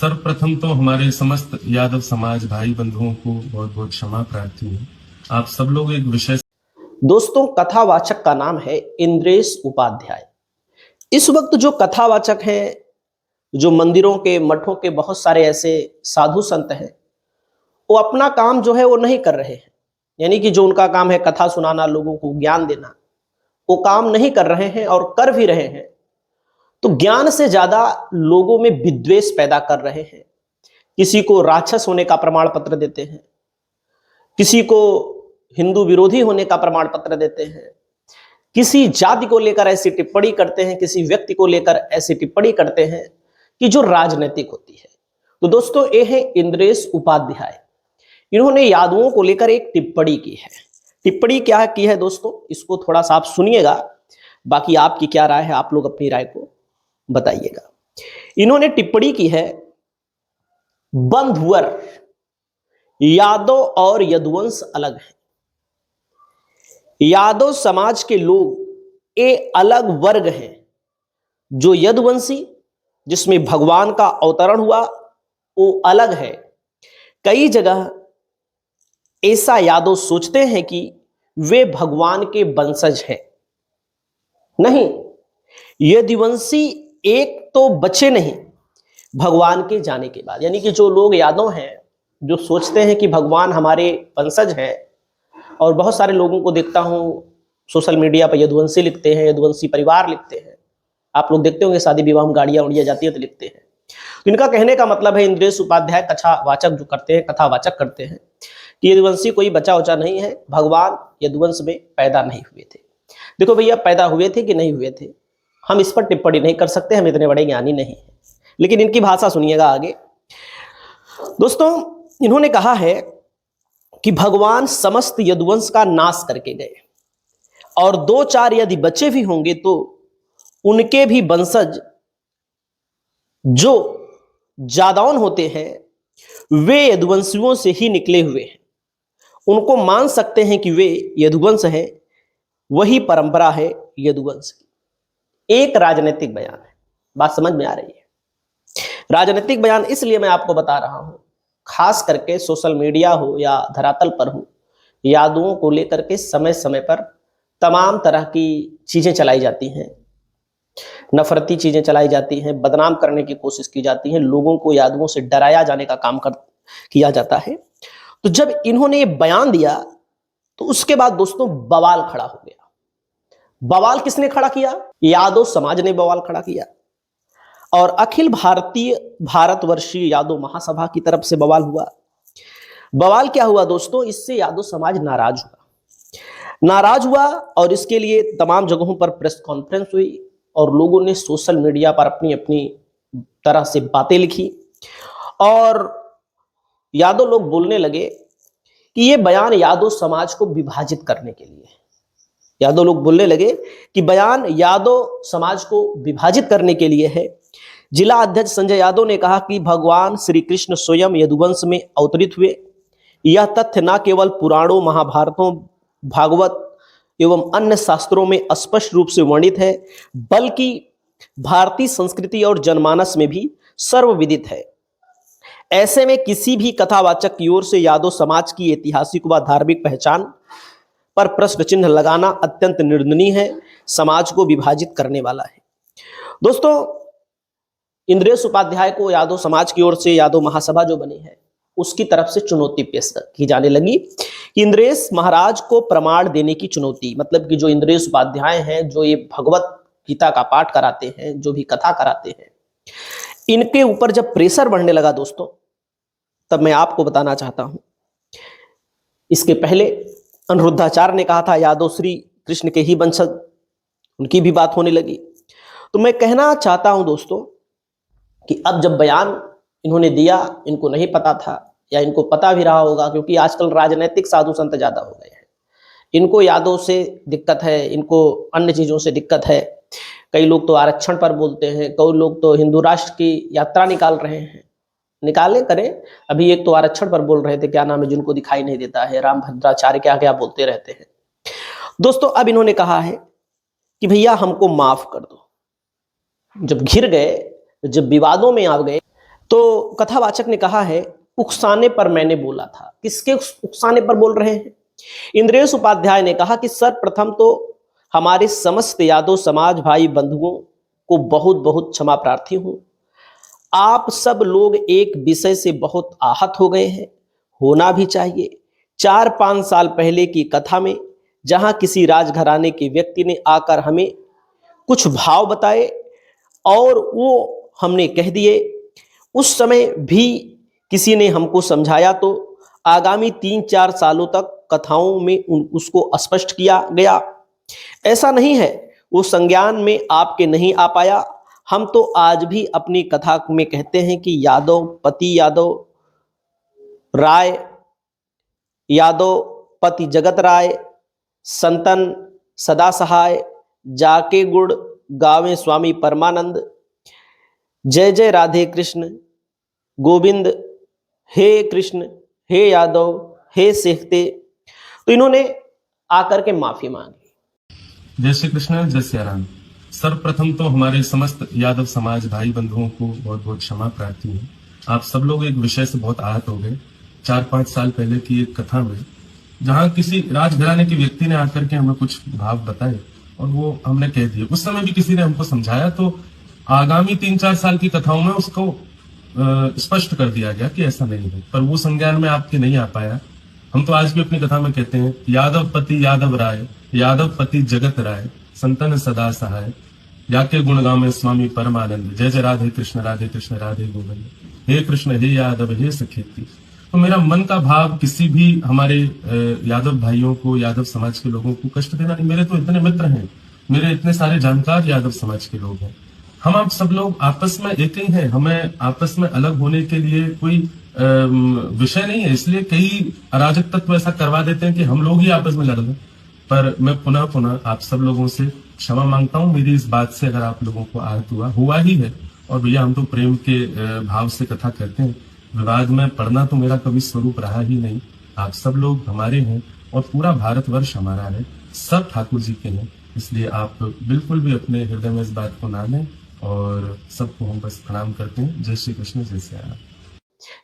सर्वप्रथम तो हमारे समस्त यादव समाज भाई बंधुओं को बहुत बहुत क्षमा प्रार्थी है। आप सब लोग एक विषय। दोस्तों, कथावाचक का नाम है इंद्रेश उपाध्याय। इस वक्त जो कथावाचक हैं, जो मंदिरों के मठों के बहुत सारे ऐसे साधु संत हैं, वो अपना काम जो है वो नहीं कर रहे हैं। यानी कि जो उनका काम है कथा सुनाना, लोगों को ज्ञान देना, वो काम नहीं कर रहे हैं और कर भी रहे हैं तो ज्ञान से ज्यादा लोगों में विद्वेष पैदा कर रहे हैं। किसी को राक्षस होने का प्रमाण पत्र देते हैं, किसी को हिंदू विरोधी होने का प्रमाण पत्र देते हैं, किसी जाति को लेकर ऐसी टिप्पणी करते हैं, किसी व्यक्ति को लेकर ऐसी टिप्पणी करते हैं कि जो राजनीतिक होती है। तो दोस्तों, ये है इंद्रेश उपाध्याय। इन्होंने यादवों को लेकर एक टिप्पणी की है। टिप्पणी क्या की है दोस्तों, इसको थोड़ा सा आप सुनिएगा, बाकी आपकी क्या राय है आप लोग अपनी राय को बताइएगा। इन्होंने टिप्पणी की है, बंधुवर यादव और यदुवंश अलग है। यादव समाज के लोग ये अलग वर्ग हैं। जो यदुवंशी, जिसमें भगवान का अवतरण हुआ, वो अलग है। कई जगह ऐसा यादव सोचते हैं कि वे भगवान के वंशज हैं। नहीं, यदुवंशी एक तो बचे नहीं भगवान के जाने के बाद। यानी कि जो लोग यादव हैं, जो सोचते हैं कि भगवान हमारे वंशज हैं, और बहुत सारे लोगों को देखता हूं सोशल मीडिया पर यदुवंशी लिखते हैं, यदुवंशी परिवार लिखते हैं। आप लोग देखते होंगे शादी विवाह में गाड़ियां उड़िया जाती है तो लिखते हैं। तो इनका कहने का मतलब है, इंद्रेश उपाध्याय कथावाचक जो करते हैं, कथावाचक करते हैं कि यदुवंशी कोई बचा उचा नहीं है, भगवान यदुवंश में पैदा नहीं हुए थे। देखो भैया, पैदा हुए थे कि नहीं हुए थे, हम इस पर टिप्पणी नहीं कर सकते, हम इतने बड़े ज्ञानी नहीं है। लेकिन इनकी भाषा सुनिएगा आगे। दोस्तों, इन्होंने कहा है कि भगवान समस्त यदुवंश का नाश करके गए, और दो चार यदि बचे भी होंगे तो उनके भी वंशज जो जादौन होते हैं वे यदुवंशियों से ही निकले हुए हैं। उनको मान सकते हैं कि वे यदुवंश हैं, वही परंपरा है यदुवंश की। एक राजनीतिक बयान है, बात समझ में आ रही है। राजनीतिक बयान इसलिए मैं आपको बता रहा हूं, खास करके सोशल मीडिया हो या धरातल पर हो, यादवों को लेकर के समय समय पर तमाम तरह की चीजें चलाई जाती हैं, नफरती चीजें चलाई जाती हैं, बदनाम करने की कोशिश की जाती है, लोगों को यादवों से डराया जाने का काम किया जाता है। तो जब इन्होंने ये बयान दिया तो उसके बाद दोस्तों बवाल खड़ा हो गया। बवाल किसने खड़ा किया? यादव समाज ने बवाल खड़ा किया, और अखिल भारतीय भारतवर्षीय यादव महासभा की तरफ से बवाल हुआ। बवाल क्या हुआ दोस्तों, इससे यादव समाज नाराज हुआ और इसके लिए तमाम जगहों पर प्रेस कॉन्फ्रेंस हुई, और लोगों ने सोशल मीडिया पर अपनी अपनी तरह से बातें लिखी, और यादव लोग बोलने लगे कि ये बयान यादव समाज को विभाजित करने के लिए। यादव लोग बोलने लगे कि बयान यादव समाज को विभाजित करने के लिए है। जिला अध्यक्ष संजय यादव ने कहा कि भगवान श्री कृष्ण स्वयं यदुवंश में अवतरित हुए। यह तथ्य न केवल पुराणों, महाभारतों, भागवत एवं अन्य शास्त्रों में स्पष्ट रूप से वर्णित है, बल्कि भारतीय संस्कृति और जनमानस में भी सर्वविदित है। ऐसे में किसी भी कथावाचक की ओर से यादव समाज की ऐतिहासिक व धार्मिक पहचान पर प्रश्न चिन्ह लगाना अत्यंत निंदनीय है, समाज को विभाजित करने वाला है। दोस्तों, इंद्रेश उपाध्याय को यादव समाज की ओर से यादव महासभा जो बनी है उसकी तरफ से चुनौती पेश की जाने लगी कि इंद्रेश महाराज को प्रमाण देने की चुनौती। मतलब कि जो इंद्रेश उपाध्याय हैं, जो ये भगवत गीता का पाठ कराते हैं, जो भी कथा कराते हैं, इनके ऊपर जब प्रेशर बढ़ने लगा दोस्तों, तब मैं आपको बताना चाहता हूं, इसके पहले अनिरुद्धाचार्य ने कहा था यादव श्री कृष्ण के ही वंशज, उनकी भी बात होने लगी। तो मैं कहना चाहता हूं दोस्तों कि अब जब बयान इन्होंने दिया, इनको नहीं पता था या इनको पता भी रहा होगा, क्योंकि आजकल राजनीतिक साधु संत ज्यादा हो गए हैं। इनको यादव से दिक्कत है, इनको अन्य चीजों से दिक्कत है। कई लोग तो आरक्षण पर बोलते हैं, कई लोग तो हिंदू राष्ट्र की यात्रा निकाल रहे हैं। निकाले करें, अभी एक तो आरक्षण पर बोल रहे थे, क्या नाम है, जिनको दिखाई नहीं देता है, रामभद्राचार्य क्या क्या बोलते रहते हैं। दोस्तों, अब इन्होंने कहा है कि भैया हमको माफ कर दो। जब घिर गए, जब विवादों में आ गए, तो कथावाचक ने कहा है, उकसाने पर मैंने बोला था। किसके उकसाने पर बोल रहे हैं? इंद्रेश उपाध्याय ने कहा कि सर्वप्रथम तो हमारे समस्त यादव समाज भाई बंधुओं को बहुत बहुत क्षमा प्रार्थी हूं। आप सब लोग एक विषय से बहुत आहत हो गए हैं, होना भी चाहिए। 4-5 साल पहले की कथा में जहां किसी राजघराने के व्यक्ति ने आकर हमें कुछ भाव बताए और वो हमने कह दिए, उस समय भी किसी ने हमको समझाया तो आगामी 3-4 सालों तक कथाओं में उसको स्पष्ट किया गया। ऐसा नहीं है वो संज्ञान में आपके नहीं आ पाया। हम तो आज भी अपनी कथा में कहते हैं कि यादव पति यादव राय, यादव पति जगत राय, संतन सदा सहाय, जाके गुड़ गावे स्वामी परमानंद, जय जय राधे कृष्ण गोविंद, हे कृष्ण हे यादव हे सेखते। तो इन्होंने आकर के माफी मांगी। जय श्री कृष्ण, जय सिया राम। सर्वप्रथम तो हमारे समस्त यादव समाज भाई बंधुओं को बहुत बहुत क्षमा प्रार्थी है। आप सब लोग एक विषय से बहुत आहत हो गए। 4-5 साल पहले की एक कथा में जहां किसी राजघराने के व्यक्ति ने आकर के हमें कुछ भाव बताए और वो हमने कह दिए। उस समय भी किसी ने हमको समझाया तो आगामी 3-4 साल की कथाओं में उसको स्पष्ट कर दिया गया कि ऐसा नहीं है, पर वो संज्ञान में आपके नहीं आ पाया। हम तो आज भी अपनी कथा में कहते हैं, यादव पति यादव राय, यादव पति जगत राय, संतन सदा सहाय, याके गुणगांव में स्वामी परमानंद, जय जय राधे कृष्ण राधे गोविंद, हे कृष्ण हे यादव हे सखेती। तो मेरा मन का भाव किसी भी हमारे यादव भाइयों को, यादव समाज के लोगों को कष्ट देना नहीं। मेरे तो इतने मित्र हैं, मेरे इतने सारे जानकार यादव समाज के लोग हैं। हम आप सब लोग आपस में एक ही हैं। हमें आपस में अलग होने के लिए कोई विषय नहीं है। इसलिए कई अराजक तत्व ऐसा करवा देते हैं कि हम लोग ही आपस में लड़ रहे। पर मैं पुनः आप सब लोगों से क्षमा मांगता हूं। मेरी इस बात से अगर आप लोगों को आहत हुआ ही है। और भैया हम तो प्रेम के भाव से कथा करते हैं। विवाद में पढ़ना तो मेरा कभी स्वरूप रहा ही नहीं। आप सब लोग हमारे हैं और पूरा भारतवर्ष हमारा है, सब ठाकुर जी के हैं। इसलिए आप बिल्कुल भी अपने हृदय में इस बात को ना लें और सबको हम बस प्रणाम करते हैं। जय श्री कृष्ण, जय सिया राम।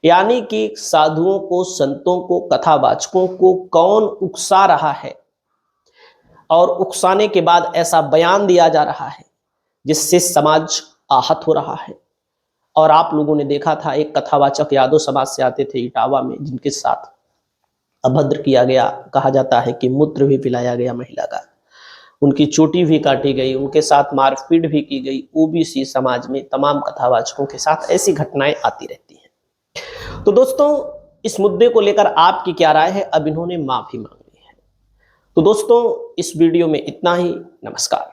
यानी कि साधुओं को, संतों को, कथावाचकों को कौन उकसा रहा है और उकसाने के बाद ऐसा बयान दिया जा रहा है जिससे समाज आहत हो रहा है। और आप लोगों ने देखा था, एक कथावाचक यादव समाज से आते थे इटावा में, जिनके साथ अभद्र किया गया। कहा जाता है कि मूत्र भी पिलाया गया महिला का, उनकी चोटी भी काटी गई, उनके साथ मारपीट भी की गई। ओबीसी समाज में तमाम कथावाचकों के साथ ऐसी घटनाएं आती रहती हैं। तो दोस्तों, इस मुद्दे को लेकर आपकी क्या राय है? अब इन्होंने माफी मांगी है। तो दोस्तों, इस वीडियो में इतना ही। नमस्कार।